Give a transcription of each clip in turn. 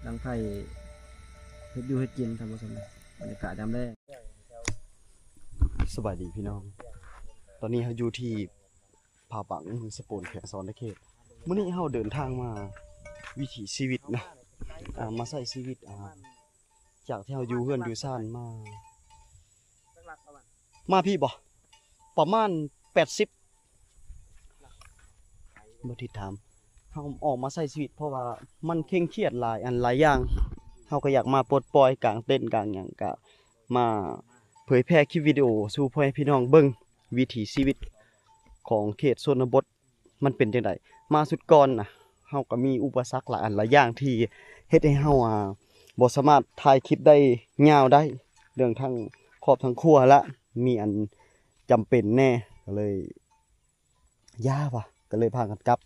ดังไผ่เฮ็ดอยู่เฮ็ดกินทำผสมบรรยากาศยามแรกสบายดีพี่น้องตอนนี้เราอยู่ที่ผาปังเมืองสปูนแขกซ้อนในเขตมื้อนี้เราเดินทางมาวิถีชีวิตนะมาใช้ชีวิตจากที่เราอยู่เฮือนอยู่ซ่านมาพี่บ่ประมาณ80บ่ทิดถามเฮาออกมาใช้ชีวิตเพราะว่ามันเคร่งเครียดหลายอันหลายอย่างเฮาก็อยากมาปลดปล่อยกลางเต้นกลางหยังก็มาเผยแพร่คลิปวิดีโอสู่พ่อแม่พี่น้องเบิ่งวิถีชีวิตของเขตชนบทมันเป็นจังไดมาสุดก่อนน่ะเฮาก็มีอุปสรรคหลายอันหลายอย่างที่เฮ็ดให้เฮาบ่สามารถถ่ายคลิปได้ยาวได้เรื่องทั้งครอบทั้งครัวละมีอันจำเป็นแน่ก็เลยว่ะก็เลยพากันกลับ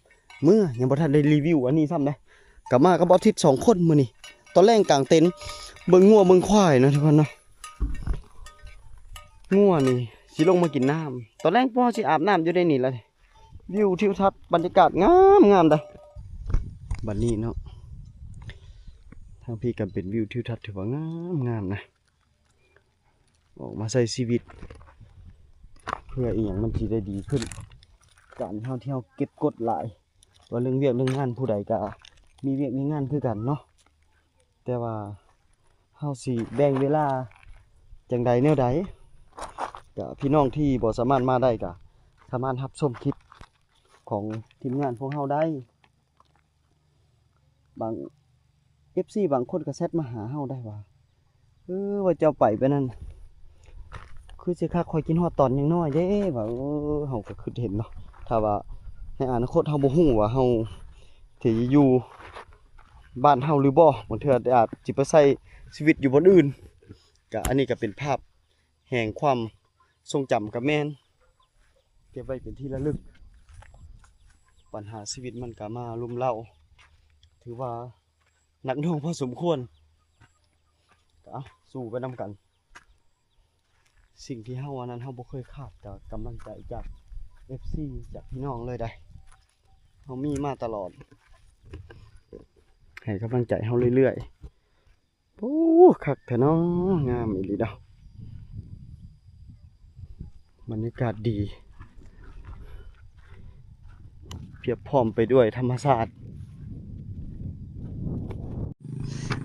มื้อยังบ่ทันได้รีวิวอันนี้ซ้ำเด้กลับมากับบ่ทิศ2คนมื้อนี้ตอนแรกกลางเต็นท์เบิ่งงัวเบิ่งควายนะทุกคนเนาะงัวนี่สิลงมากินน้ำตอนแรกพ่อสิอาบน้ำอยู่ในนี่แหละวิวทิวทัศน์บรรยากาศงามเด้อบัดนี้เนาะทางพี่กันเป็นวิวทิวทัศน์ถือว่างามนะออกมาใช้ชีวิตเพื่ออีหยังมันสิได้ดีขึ้นการเฮาที่เฮาเก็บกดหลายว่าเรื่องเวียกเรื่องงานผู้ใดก็มีเวียกมีงานคือกันเนาะแต่ว่าเฮาสิแบ่งเวลาจังใดแนวใดก็พี่น้องที่บ่สามารถมาได้ก็สามารถรับชมคลิปของทีมงานพวกเฮาได้บาง FC บางคนก็แชทมาหาเฮาได้ว่าว่าเจ้าไปนั่นคือสิคักข่อยกินฮอดตอนยังน้อยเด้ว่าเฮาก็คิดเห็นเนาะถ้าว่าในอนาคตเฮาบ่ฮู้ว่าเฮาสิอยู่บ้านเฮาหรือบ่บางเทื่ออาจสิไปใช้ชีวิตอยู่บนอื่นก็อันนี้ก็เป็นภาพแห่งความทรงจำกับแม่นเก็บไว้เป็นที่ระลึกปัญหาชีวิตมันก็มารุมเร้าถือว่าหนักหน่วงพอสมควรก็สู้ไปนำกันสิ่งที่เฮาอันนั้นเฮาบ่เคยคาดจากกำลังใจจาก FC จากพี่น้องเลยได้เฮามีมาตลอดให้กำลังใจเฮาเรื่อยๆโอ้คักแท้เนาะงามอีหลีเด้อบรรยากาศดีเพียบพร้อมไปด้วยธรรมชาติ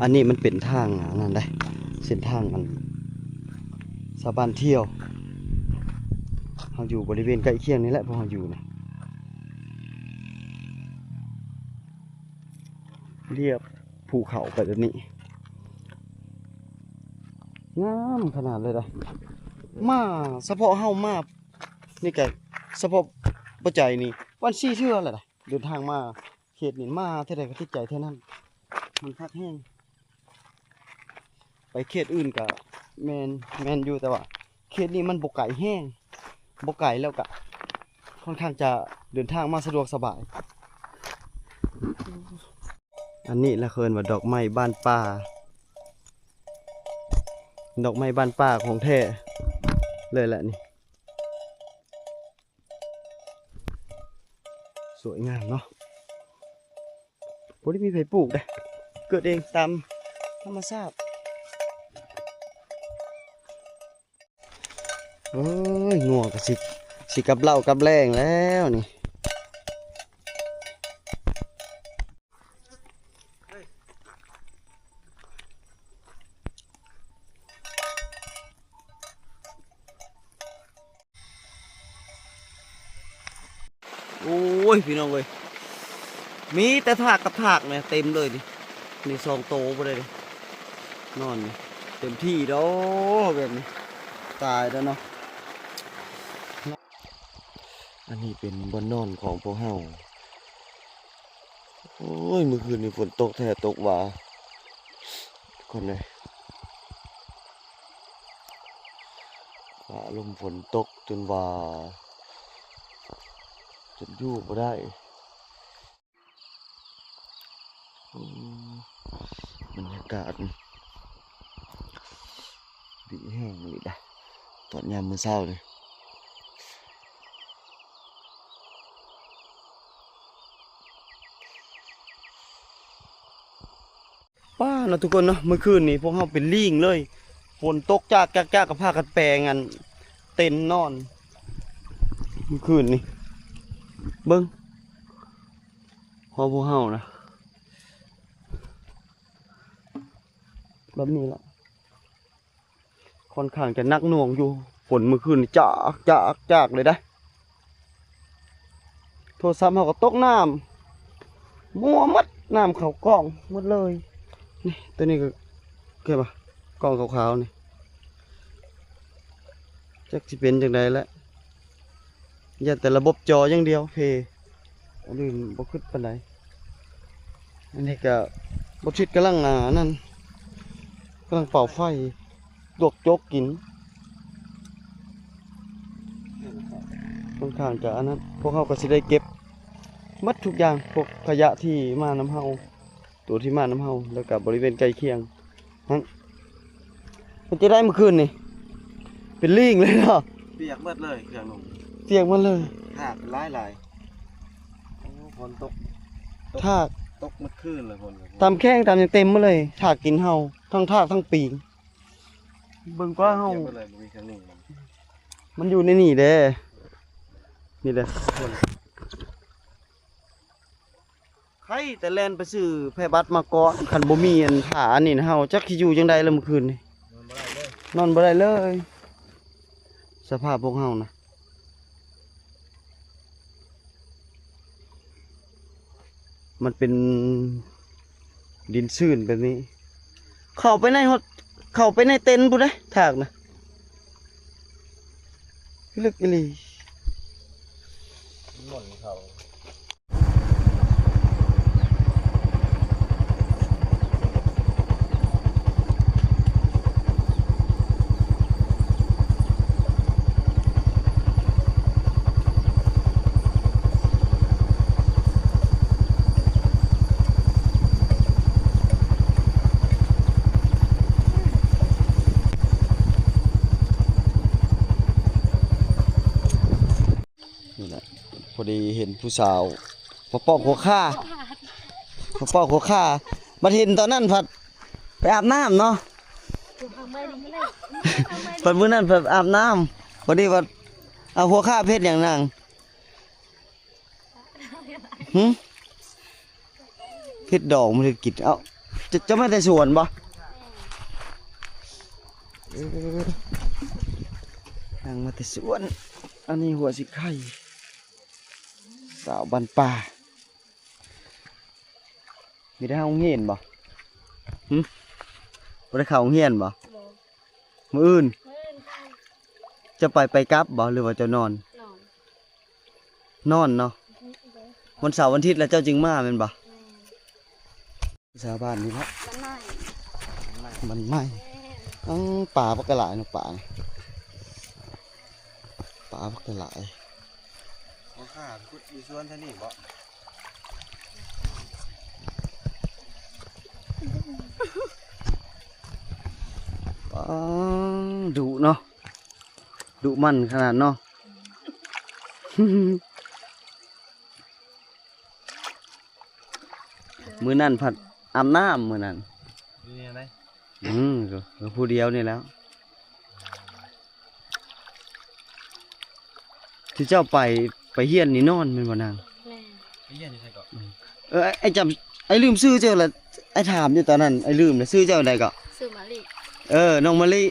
อันนี้มันเป็นทางนั่นได้เส้นทางอันชาวบ้านเที่ยวเราอยู่บริเวณใกล้เคียงนี่แหละเพราะเราอยู่นะเรียบภูเขาไปแบบนี้งามขนาดเลยนะมาเฉพาะเฮามานี่แกเฉพาะปัจจัยนี่วันซี่เชื่อแหละนะเดินทางมาเขตนี่มาเท่าใดก็ติดใจเท่านั้นมันคักแห้งไปเขตอื่นก็แมนอยู่แต่ว่าเขตนี้มันบกไก่แห้งบกไก่แล้วก็ค่อนข้างจะเดินทางมาสะดวกสบายอันนี้ละเคินว่าดอกไม้บ้านป่าดอกไม้บ้านป่าของแท้เลยแหละนี่สวยงามเนาะบ่ได้มีไผปลูกเด้เกิดเองตามธรรมชาติโอ้ยงัวก็สิกับเหล้ากับแรงแล้วนี่โอ้ยพี่น้องเอ้ยมีแต่ถากกับถากเนี่ยเต็มเลยดินี่ซองโตไปเลยนอนเต็มที่แล้วแบบนี้ตายแล้วเนาะอันนี้เป็นบนนอนของพวกเฮาโอ้ยเมื่อคืนนี้ฝนตกแท้ตกว่าคนเลยลมฝนตกจนว่าจนอยู่บ่ได้บรรยากาศดีแห้งเลยนะตอนยามมื้อเช้าเลย ป้าเนาะทุกคนเนาะเมื่อคืนนี้พวกเราเป็นลิงเลยฝนตกจากกับผ้ากันแปลงกันเต็นนอนเมื่อคืนนี้เบิ้งพอพวกเฮานะแบบนี้ละค่อนข้างจะหนักหน่วงอยู่ฝนเมื่อคืนนี่จากเลยได้โทรศัพท์เฮาก็ตกน้ำมัวมัดน้ำเขากล้องหมดเลยนี่ตัวนี้ก็เก็บปะกล้องขาวๆนี่จักสิเป็นจังใดแล้วอย่าแต่ระบบจออย่างเดียวเพอันอื่นบ่ขึ้นปานใดอันนี้ก็บ่ชิดกำลังนั่นกำลังเป่าไฟลวกโจ๊กกินค่อนข้างจะอันนั้นพวกเขาก็สิได้เก็บหมัดทุกอย่างพวกขยะที่มาน้ำเฮาตัวที่มาน้ำเฮาแล้วก็บริเวณใกล้เคียงนั้นมันจะได้เมื่อคืนนี่เป็นลิงเลยเนาะ เปียกเบิดเลยเครื่องนุ่ม เปียกมันเลย หากหลายฝนตก ทาก ตกเมื่อคืนเลยฝน ตามแข้งตามยังเต็มมาเลยทากกินเฮาทั้งทากทั้งปีงเบิ่งกว่าเฮา เปียกเบิดเลยบ่มีเครื่องนุ่มมัน มันอยู่ในนี่เด้นี่แหละใครแต่แล่นไปซื้อแพร่บัตรมาก่อนคันบ่มีอันถาอันนี้นะเฮาจักสิอยู่จังได๋ล่ะเมื่อคืนนี่นอนบ่ได้เลย สภาพพวกเฮานะมันเป็นดินชื้นแบบนี้ เข้าไปในเต็นท์พุ่นเด้ถากนะลึกอีหลี หม่นเขา นี่แหละพอดีเห็นผู้สาวมาปอกหัวข้ามาเห็นตอนนั้นผัดไปอาบน้ำเนาะผัดมื้อนั้นผัดอาบน้ำพอดีว่าเอาหัวข้าเพชรอย่างนางหึเพชรดอกมันจะกินเอ้าจะไม่ได้สวนปะนางมาแต่สวนอันนี้หัวสิไข่สาวบันป่ามีได้ห้องเฮียนบ่บ่ได้เข้าห้องเฮียนบ่มื้ออื่นจะไปกลับบ่หรือว่าจะนอนเนาะวันเสาร์วันอาทิตย์แล้วเจ้าจึงมาแม่นบ่สาวบ้านนี่ครับมันไหม้ป่าปักกะหลายเนาะป่าปักกะหลาย เขาข้าพุดมีสวนท่านี่บ่ ดุเนาะดุมันขนาดเนาะ มื้อนั้นผัดอาบน้ำมื้อนั้น นี่ไหน ก็ผู้เดียวนี่แล้ว ที่เจ้าไปเฮียนนี่นอนแม่นบ่นาง ไอ้เหี้ยนี่ใช่ก่อน ไอ้จำไอ้ลืมชื่อเจ้าละไอ้ถามอยู่ตอนนั้นไอ้ลืมแล้วชื่อเจ้าใดก็ สื่อมาลิ น้องมะลิ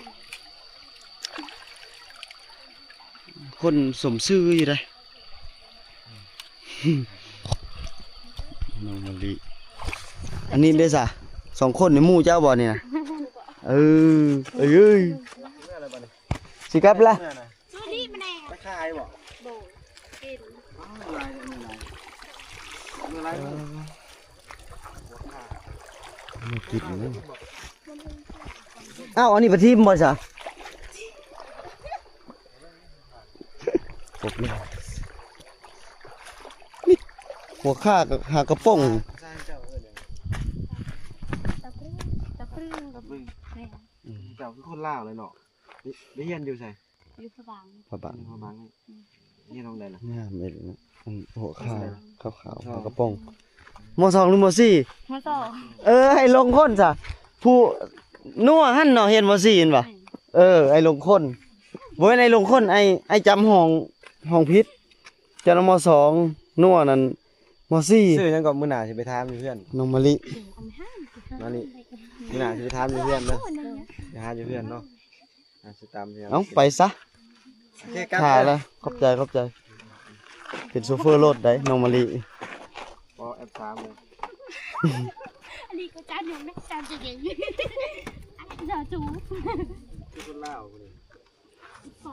คนสมชื่ออยู่ได้ น้องมะลิอันนี้ได้ซะ2คนในหมู่เจ้าบ่นี่นะเอ้ยสิกลับละ มาลิมาแน่ ไปขายบ่ โบกิน ลายมือลายมือ ไม่กินเลยอ้าวอันนี้ปะทิมบ่ซะครบเลยนี่หัวข้ากับหากระป๋อง ใช่เจ้าเนี่ย ตะปรึ้งตะปรึ้ง ตะบึ้ง แน่ เจ้าคือคนลาวเลยเนาะได้เฮียนอยู่ใส่ อยู่พะบัง พระบาท พอบังนี่น้องได้ล่ะ งามเลยนะหัวข้าขาวๆหากระป๋อง มสองหรือมสี่ มาสอง ให้ลงคนจ้ะผู้นัวหั่นเนาะเห็นมสี่เห็นปะไอ้ลงคนบ่แม่นไอ้ลงคนไอ้จำห้องพิษเจ้ามสองนัวนั่นมสี่ ชื่อหยังก็มื้อหน้าสิไปถามอยู่เพื่อน น้องมะลิ มานี่มื้อหน้าสิไปถามอยู่เพื่อนเด้อไปหาอยู่เพื่อนเนาะสิตามเพื่อน เอ้าไปซะ โอเคครับ ถ่าแล้วขอบใจเป็นโชเฟอร์รถได้น้องมะลิ พอ F3 เลย อันนี้ก็จานหนึ่งนะจานจะเก่งอันนี้จะจู คนลาวพุ่นนี่ พอ